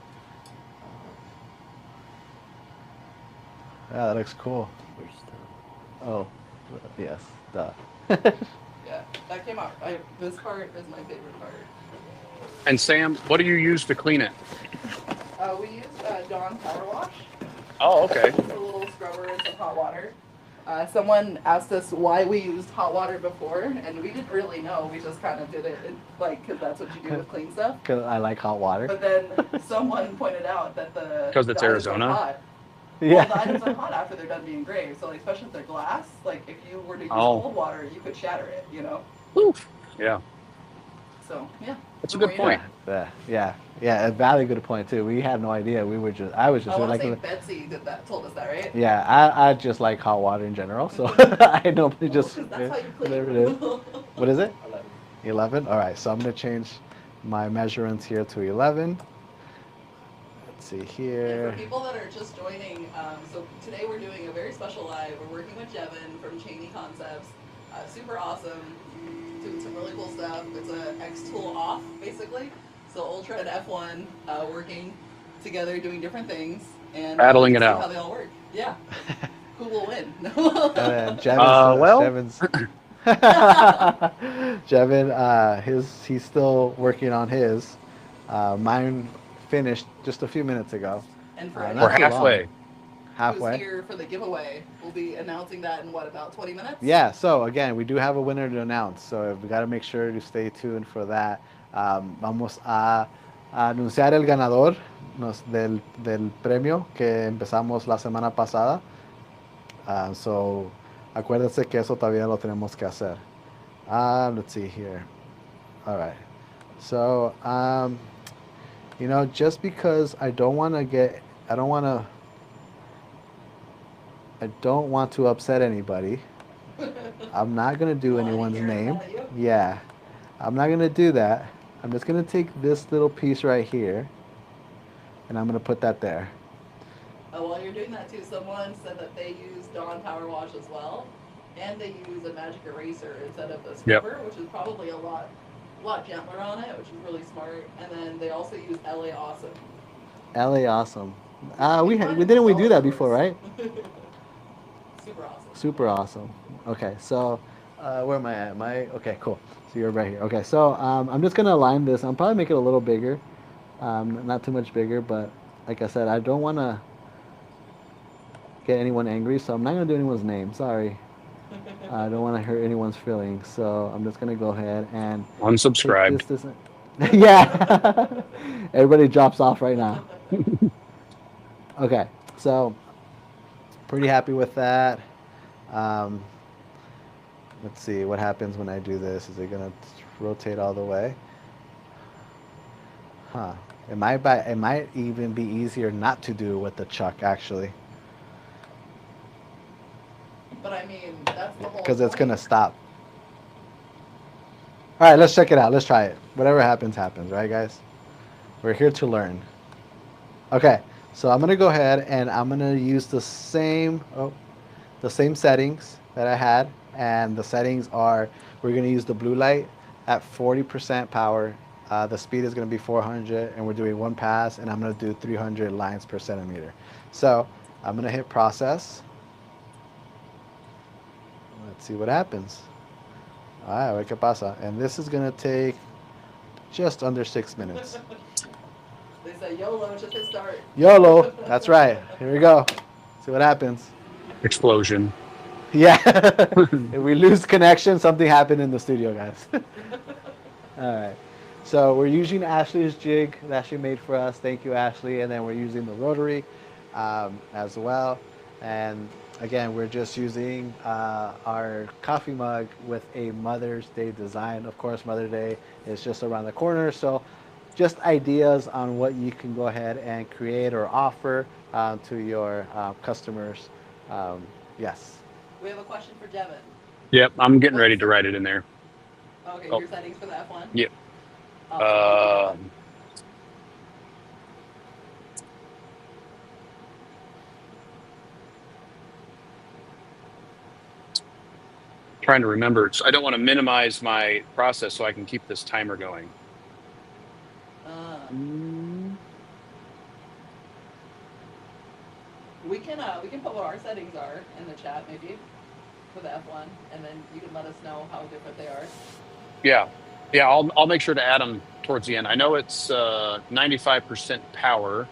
Yeah, that looks cool. Oh, yes, duh. Yeah, that came out. This part is my favorite part. And Sam, what do you use to clean it? We use Dawn Power Wash. Oh, okay. It's a little scrubber and some hot water. Someone asked us why we used hot water before, and we didn't really know. We just kind of did it, because that's what you do with clean stuff. Because I like hot water. But then someone pointed out that the 'Cause it's items Arizona? are hot. Yeah. Well, the items are hot after they're done being engraved. So, like, especially if they're glass, like if you were to use Oh. cold water, you could shatter it. Oof. Yeah, So yeah. that's a The good more you point. know. Yeah, a very good point too. We had no idea. I was just I want like, to say Betsy told us that, right? yeah, I just like hot water in general, so I normally just. 'Cause that's how you clean. whatever it is. What is it? 11. 11. All right, so I'm gonna change my measurements here to 11. Let's see And here. for people that are just joining, so today we're doing a very special live. We're working with Jevin from Cheney Concepts. Super awesome, doing some really cool stuff. It's a xTool off, basically. So Ultra and F1 working together, doing different things, and Battling to it see out. how they all work. Yeah. Who will win? And then Well- Jevin, he's still working on his. Mine finished just a few minutes ago. And for We're anyone We're not too long. halfway. who's Halfway. here for the giveaway, we'll be announcing that in about 20 minutes? Yeah, so again, we do have a winner to announce, so we got to make sure to stay tuned for that. Vamos a anunciar el ganador del premio que empezamos la semana pasada. So, acuérdense que eso todavía lo tenemos que hacer. Let's see here. All right. So, just because I don't want to upset anybody. I'm not going to do Wanna anyone's hear name. about you? Yeah. I'm not going to do that. I'm just going to take this little piece right here and I'm going to put that there. While you're doing that too, someone said that they use Dawn Power Wash as well, and they use a magic eraser instead of the scrubber, which is probably a lot gentler on it, which is really smart. And then they also use LA Awesome. LA Awesome. We do that before, right? Super awesome. Super awesome. Okay, so where am I at? Okay, cool. So you're right here. Okay, so I'm just gonna align this. I'll probably make it a little bigger, not too much bigger, but like I said, I don't want to get anyone angry, so I'm not gonna do anyone's name. Sorry, I don't want to hurt anyone's feelings, so I'm just gonna go ahead and Unsubscribe. Yeah, everybody drops off right now. Okay, so pretty happy with that. Let's see what happens when I do this. Is it gonna rotate all the way? Huh. It might even be easier not to do with the chuck actually, But I mean, that's the whole because it's point. gonna stop. All right, let's check it out. Let's try it. Whatever happens, happens, right, guys? We're here to learn. Okay, so I'm gonna go ahead and I'm gonna use the same settings that I had, and the settings are, we're gonna use the blue light at 40% power. The speed is gonna be 400, and we're doing one pass, and I'm gonna do 300 lines per centimeter. So I'm gonna hit process. Let's see what happens. All right, a ver qué pasa. And this is gonna take just under 6 minutes. They say YOLO, just hit start. YOLO, that's right. Here we go. See what happens. Explosion. Yeah. If we lose connection, something happened in the studio, guys. All right. So we're using Ashley's jig that she made for us. Thank you, Ashley. And then we're using the rotary as well. And again, we're just using our coffee mug with a Mother's Day design. Of course, Mother's Day is just around the corner. So just ideas on what you can go ahead and create or offer to your customers. Yes. We have a question for Jevin. Yep, I'm getting ready to write it in there. Okay, Oh. your settings for the F1? Yep. Awesome. trying to remember. I don't want to minimize my process so I can keep this timer going. We can put what our settings are in the chat maybe for the F1, and then you can let us know how different they are. Yeah. Yeah, I'll make sure to add them towards the end. I know it's 95% power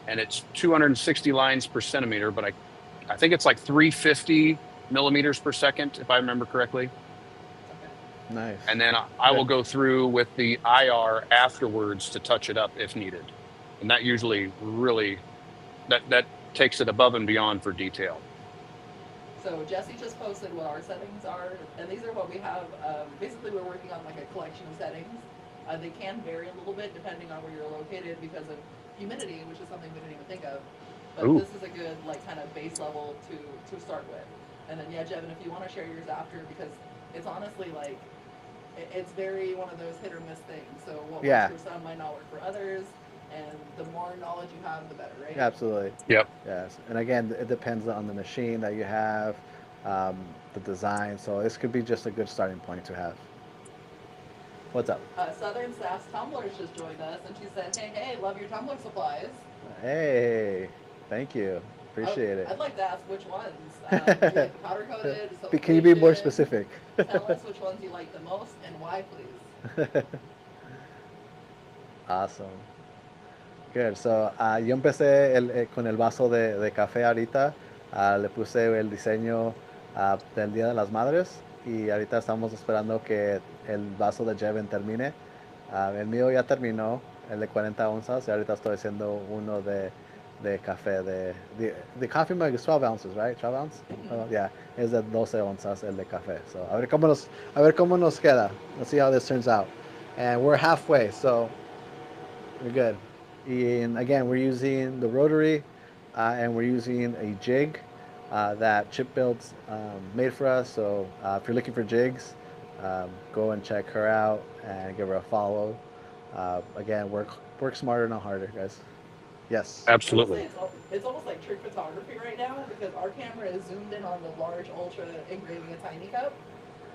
and it's 260 lines per centimeter, but I think it's like 350 millimeters per second, if I remember correctly. Okay. Nice. And then I will go through with the IR afterwards to touch it up if needed. And that usually really, that takes it above and beyond for detail. So Jesse just posted what our settings are, and these are what we have. Basically, we're working on like a collection of settings. They can vary a little bit depending on where you're located because of humidity, which is something we didn't even think of. But Ooh. this is a good like kind of base level to start with. And then yeah, Jevin, if you want to share yours after, because it's honestly like it's very one of those hit or miss things. So what works for some might not work for others. And the more knowledge you have, the better, right? Absolutely. Yep. Yes. And again, it depends on the machine that you have, the design. So this could be just a good starting point to have. What's up? Southern Sass Tumblers just joined us, and she said, hey, love your tumbler supplies. Hey, thank you. Appreciate it. I'd like to ask which ones. Powder coated. Can you be more specific? Tell us which ones you like the most and why, please. Awesome. Good. So, yo empecé con el vaso de café ahorita. Le puse el diseño del Día de las Madres y ahorita estamos esperando que el vaso de Jevin termine. El mío ya terminó, el de 40 onzas, y ahorita estoy haciendo uno de café. The coffee mug is 12 ounces, right? 12 ounces? Yeah, es de 12 onzas el de café. So, a ver cómo nos queda. Let's see how this turns out. And we're halfway, so we're good. And again, we're using the rotary and we're using a jig that Chip Builds made for us. So if you're looking for jigs, go and check her out and give her a follow. Again, work smarter, not harder, guys. Yes. Absolutely. It's almost like trick photography right now because our camera is zoomed in on the large ultra engraving a tiny cup.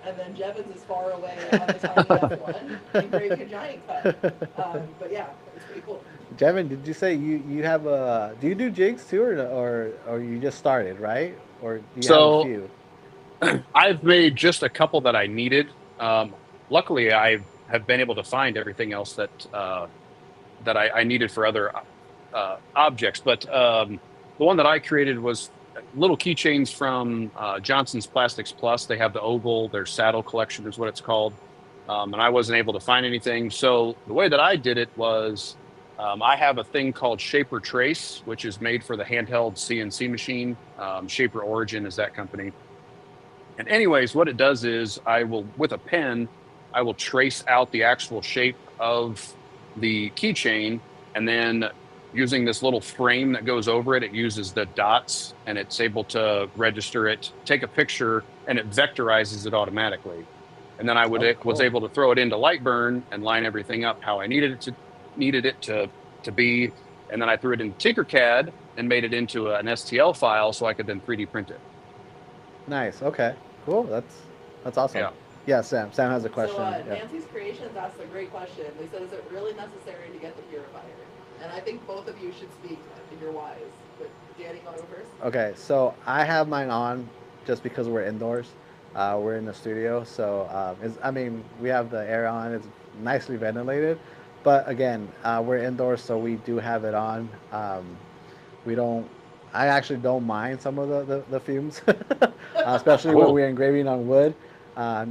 And then Jevin's is far away on the tiny F1 engraving a giant cup. But yeah, it's pretty cool. Jevin, did you say you have do you do jigs too, or you just started, right? Or do you have a few? I've made just a couple that I needed. Luckily, I have been able to find everything else that I needed for other objects. But the one that I created was little keychains from Johnson's Plastics Plus. They have the oval, their saddle collection is what it's called. And I wasn't able to find anything. So the way that I did it was I have a thing called Shaper Trace, which is made for the handheld CNC machine. Shaper Origin is that company. And anyways, what it does is with a pen, I will trace out the actual shape of the keychain, and then using this little frame that goes over it, it uses the dots and it's able to register it, take a picture, and it vectorizes it automatically. And then I was able to throw it into Lightburn and line everything up how I needed it to be. And then I threw it in Tinkercad and made it into an STL file so I could then 3D print it. Nice. Okay. Cool. That's awesome. Yeah. Yeah, Sam. Sam has a question. So Nancy's Creations asked a great question. They said, is it really necessary to get the purifier? And I think both of you should speak if you're wise. But Danny, want to go first? Okay, so I have mine on just because we're indoors. We're in the studio, so we have the air on. It's nicely ventilated, but again, we're indoors, so we do have it on. I actually don't mind some of the fumes, especially when we're engraving on wood. I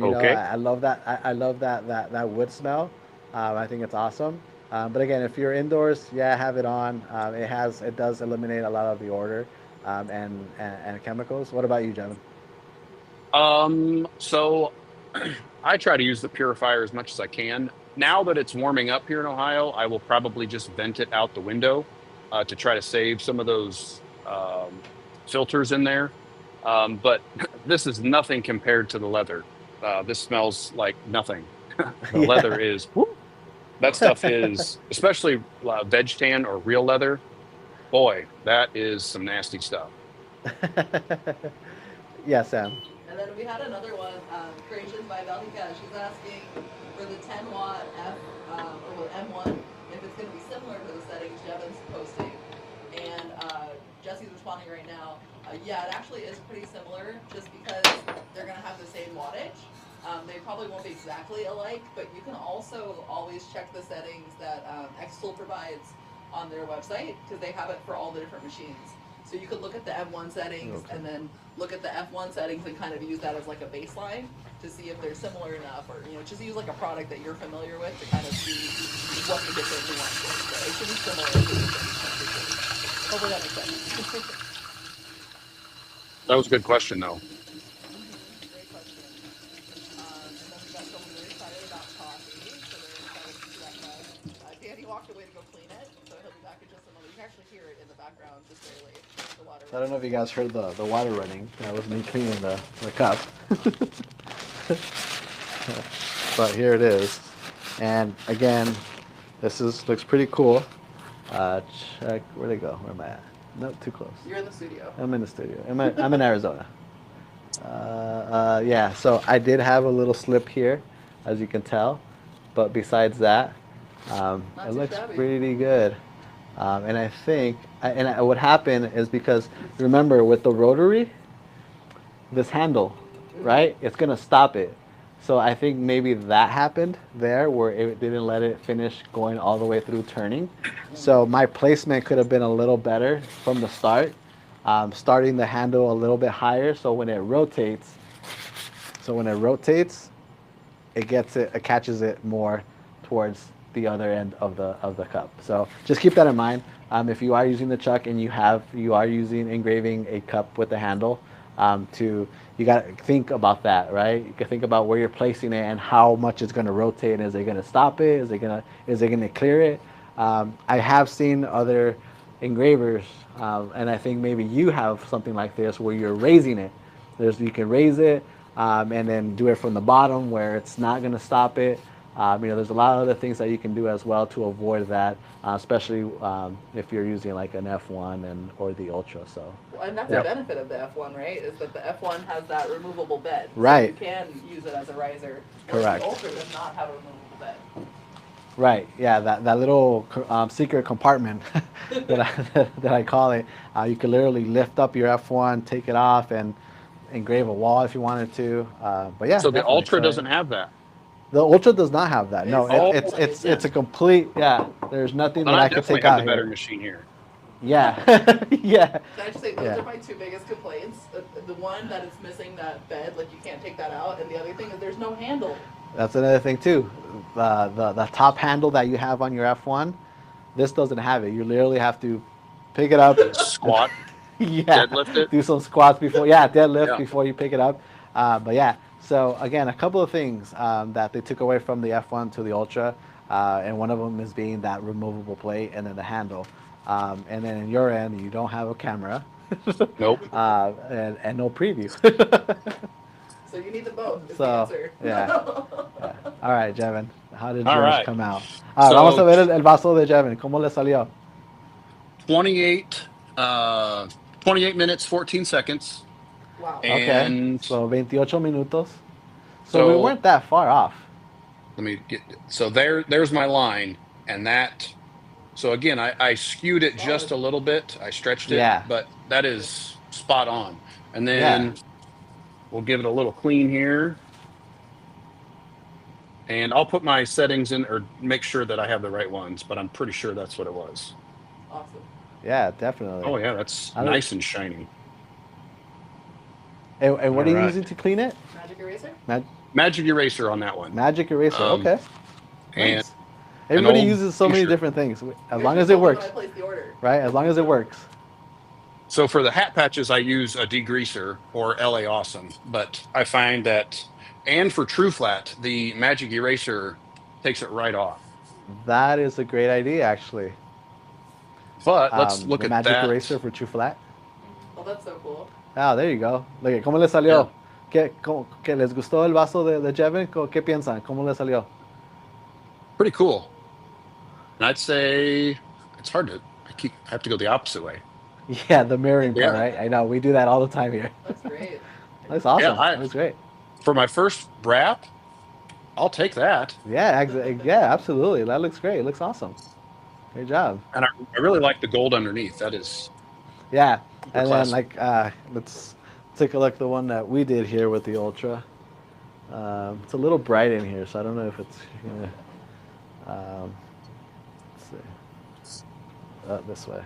love that. I love that wood smell. I think it's awesome. But again, if you're indoors, have it on. It does eliminate a lot of the odor and chemicals. What about you, Jevin? So I try to use the purifier as much as I can. Now that it's warming up here in Ohio, I will probably just vent it out the window to try to save some of those filters in there. But this is nothing compared to the leather. This smells like nothing. The leather is, that stuff is, especially veg tan or real leather. Boy, that is some nasty stuff. Yeah, Sam. And And then we had another one, Creations by Valdica. She's asking for the 10 watt or M1, if it's going to be similar to the settings Jevin's posting. And Jesse's responding right now. Yeah, it actually is pretty similar, just because they're going to have the same wattage. They probably won't be exactly alike, but you can also always check the settings that xTool provides on their website, because they have it for all the different machines. So you could look at the M1 settings and then look at the F1 settings and kind of use that as like a baseline to see if they're similar enough, or just use like a product that you're familiar with to kind of see what the different nuances. So it should be similar. Hopefully that makes sense. That was a good question, though. Great question. And then we got someone very excited about coffee, so they're excited to see that mug. Danny walked away to go clean it, so he'll be back in just a moment. You can actually hear it in the background, just barely. The water. I don't know if you guys heard the water running. That was me cleaning the cup. But here it is. And again, looks pretty cool. Check, where'd it go? Where am I at? Nope, too close. You're in the studio. I'm in the studio. I'm in Arizona. Yeah, so I did have a little slip here, as you can tell. But besides that, it looks shabby. pretty good. And I think, what happened is because, remember, with the rotary, this handle, right, it's going to stop it. So I think maybe that happened there, where it didn't let it finish going all the way through turning. So my placement could have been a little better from the start, starting the handle a little bit higher, so when it rotates, it catches it more towards the other end of the cup. So just keep that in mind. If you are using the chuck and you are using engraving a cup with the handle, you got to think about that, right? You can think about where you're placing it and how much it's going to rotate. Is it going to stop it? Is it going to clear it? I have seen other engravers, and I think maybe you have something like this where you're raising it. You can raise it and then do it from the bottom where it's not going to stop it. There's a lot of other things that you can do as well to avoid that, especially if you're using like an F1 or the Ultra. So. And that's the benefit of the F1, right? Is that the F1 has that removable bed. Right. So you can use it as a riser. Correct. The Ultra does not have a removable bed. Right. Yeah. That little secret compartment that I call it. You can literally lift up your F1, take it off, and engrave a wall if you wanted to. But yeah. So the Ultra doesn't have that. The Ultra does not have that. No, it's a complete. Yeah. There's nothing that I could take out the here. better machine here. Yeah. Yeah. Can I just say, those are my two biggest complaints. The one that it's missing that bed, like you can't take that out, and the other thing is there's no handle. That's another thing too. The top handle that you have on your F1, this doesn't have it. You literally have to pick it up, squat, deadlift it, do some squats before. Yeah, deadlift before you pick it up. But yeah. So again, a couple of things that they took away from the F1 to the Ultra, and one of them is being that removable plate and then the handle. And then in your end, you don't have a camera. Nope. And no preview. So you need them both. Is So, the answer. yeah. All right, Jevin. How did All yours right. come out? So- Vamos a ver el vaso de Jevin. ¿Cómo le salió? 28 minutes, 14 seconds. Wow. And Okay. So 28 minutos. So we weren't that far off. let me get, so there's my line, and that, so again, I skewed it just a little bit. I stretched it, Yeah. but that is spot on. And then we'll give it a little clean here. And I'll put my settings in, or make sure that I have the right ones, but I'm pretty sure that's what it was. Awesome. Yeah, definitely. Oh yeah, that's nice and shiny. And what are you All right. using to clean it? Magic eraser? Magic eraser on that one. Magic eraser. Okay. And Nice. Everybody old uses so many t-shirt. different things, as Here's long the as it one when works, I place the order. right? As long as it works. So for the hat patches, I use a degreaser or LA Awesome, but I find that, and for True Flat, the Magic Eraser takes it right off. That is a great idea, actually. But let's look the at Magic that. eraser for True Flat. Oh, that's so cool. Ah, there you go. Look at cómo le salió. ¿Qué les gustó el vaso de Jevin? ¿Qué piensan? ¿Cómo le salió? Pretty cool. And I'd say it's hard to. I have to go the opposite way. Yeah, the mirroring part, Yeah. right? I know we do that all the time here. That's great. That's awesome. Yeah, That looks great. for my first wrap, I'll take that. Yeah, yeah, absolutely. That looks great. It looks awesome. Great job. And I really like the gold underneath. That is Yeah, super and then classy. like let's take a look at the one that we did here with the Ultra. It's a little bright in here, so I don't know if it's gonna. Let's see. This way.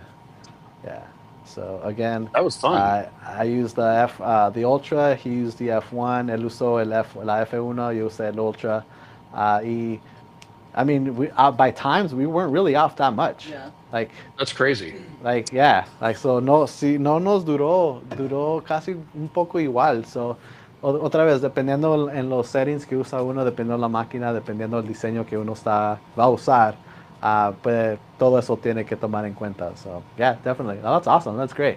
Yeah. So again, That was fun. I used the Ultra. He used the F1. Él usó la F1. Yo usé el Ultra. Y I mean, by times we weren't really off that much. Yeah. Like, That's crazy. yeah, like so no, si no nos duró casi un poco igual. So otra vez, dependiendo en los settings que usa uno, dependiendo de la máquina, dependiendo del diseño que uno va a usar, pues todo eso tiene que tomar en cuenta. So yeah, definitely. Oh, that's awesome. That's great.